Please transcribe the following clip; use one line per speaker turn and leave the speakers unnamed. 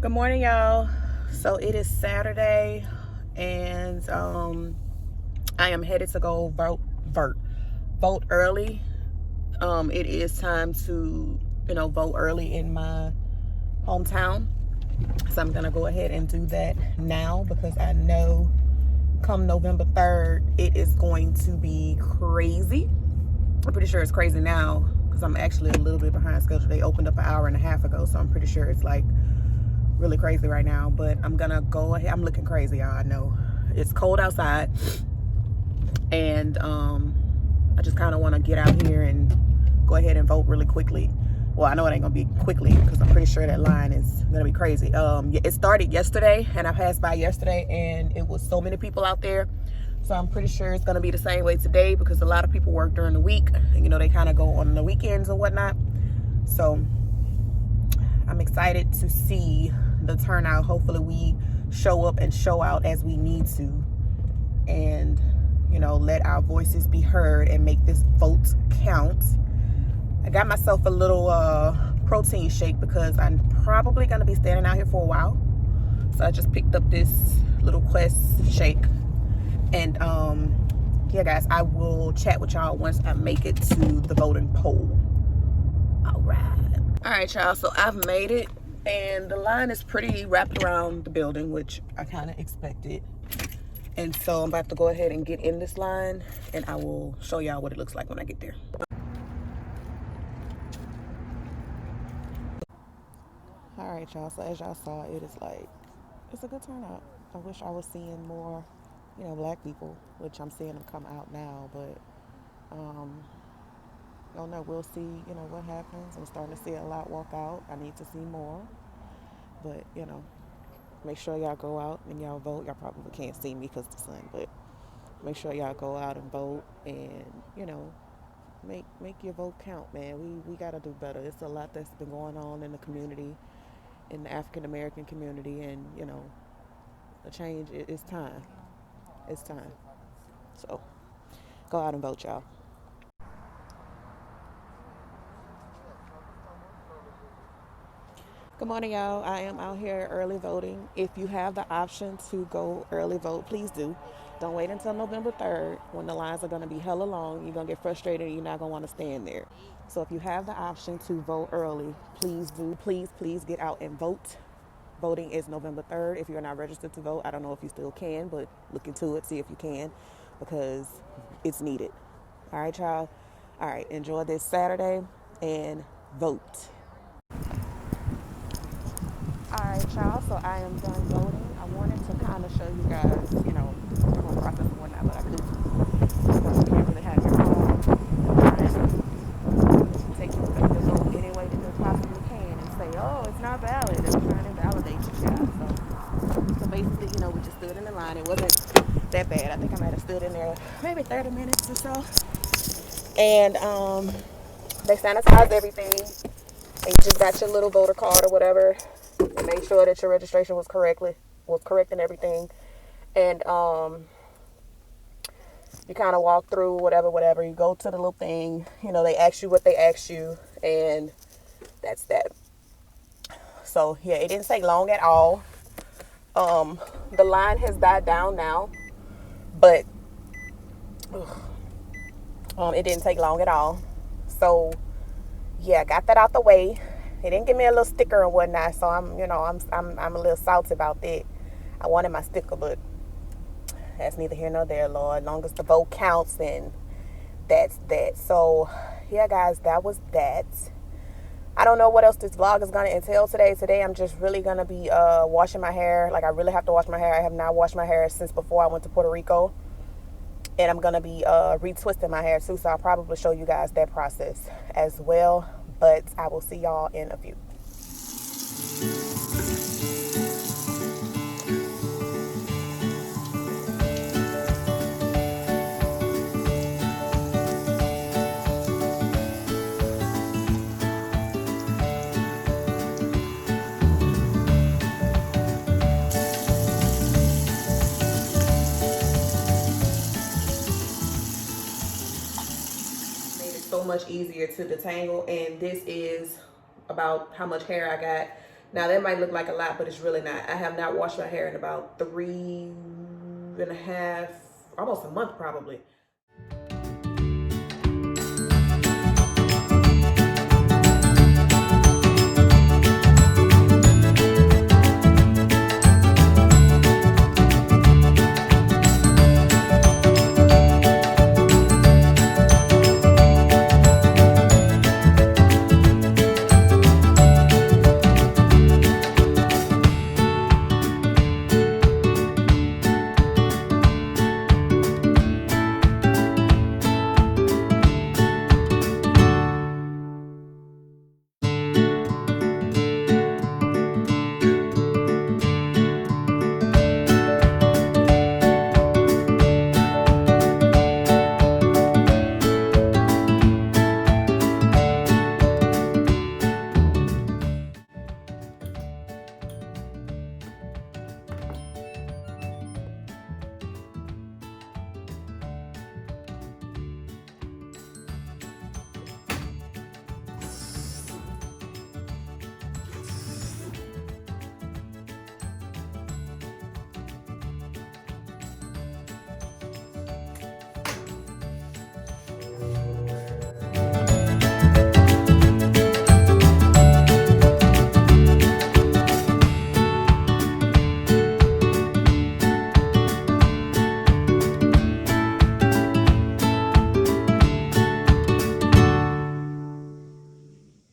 Good morning, y'all. So it is Saturday, and I am headed to go vote early. It is time to vote early in my hometown, so I'm gonna go ahead and do that now because I know come November 3rd it is going to be crazy. I'm pretty sure it's crazy now because I'm actually a little bit behind schedule. They opened up an hour and a half ago, so I'm pretty sure it's like really crazy right now. But I'm gonna go ahead. I'm looking crazy, y'all. I know it's cold outside, and I just kind of want to get out here and go ahead and vote really quickly. Well, I know it ain't gonna be quickly because I'm pretty sure that line is gonna be crazy. It started yesterday, and I passed by yesterday, and it was so many people out there. So I'm pretty sure it's gonna be the same way today because a lot of people work during the week, and they kind of go on the weekends and whatnot. So I'm excited to see the turnout. Hopefully we show up and show out as we need to, and let our voices be heard and make this vote count. I got myself a little protein shake because I'm probably going to be standing out here for a while. So I just picked up this little Quest shake. And yeah, guys, I will chat with y'all once I make it to the voting poll. All right, y'all. So I've made it, and the line is pretty wrapped around the building, which I kind of expected. And so I'm about to go ahead and get in this line, and I will show y'all what it looks like when I get there. All right, y'all. So as y'all saw, it's a good turnout. I wish I was seeing more, black people, which I'm seeing them come out now, but I don't know. We'll see, what happens. I'm starting to see a lot walk out. I need to see more, but make sure y'all go out and y'all vote. Y'all probably can't see me because of the sun, but make sure y'all go out and vote, and make your vote count, man. We gotta do better. It's a lot that's been going on in the community, in the African American community, and a change. It's time. It's time. So go out and vote, y'all. Good morning, y'all. I am out here early voting. If you have the option to go early vote, please do. Don't wait until November 3rd when the lines are going to be hella long. You're going to get frustrated and you're not going to want to stand there. So if you have the option to vote early, please do. Please get out and vote. Voting is November 3rd. If you're not registered to vote, I don't know if you still can, but look into it, see if you can, because it's needed. All right, y'all. All right, enjoy this Saturday and vote. All right, y'all. So I am done voting. I wanted to kind of show you guys, the whole process and whatnot, but I couldn't. You can't really have your phone and take you through the vote any way that you possibly can and say, oh, it's not valid. They're trying to invalidate you, guys. So basically, we just stood in the line. It wasn't that bad. I think I might have stood in there maybe 30 minutes or so. And they sanitized everything. And you just got your little voter card or whatever, and made sure that your registration was correct and everything. And you kind of walk through whatever. You go to the little thing. They ask you what they ask you, and that's that. So yeah, it didn't take long at all. The line has died down now, but it didn't take long at all. So yeah, got that out the way. They didn't give me a little sticker and whatnot, so I'm a little salty about that. I wanted my sticker, but that's neither here nor there, Lord. As long as the vote counts, then that's that. So yeah, guys, that was that. I don't know what else this vlog is gonna entail today. Today I'm just really gonna be washing my hair. Like, I really have to wash my hair. I have not washed my hair since before I went to Puerto Rico. And I'm gonna be retwisting my hair too, so I'll probably show you guys that process as well. But I will see y'all in a few. So much easier to detangle, and this is about how much hair I got. Now that might look like a lot, but it's really not. I have not washed my hair in about 3.5, almost a month probably.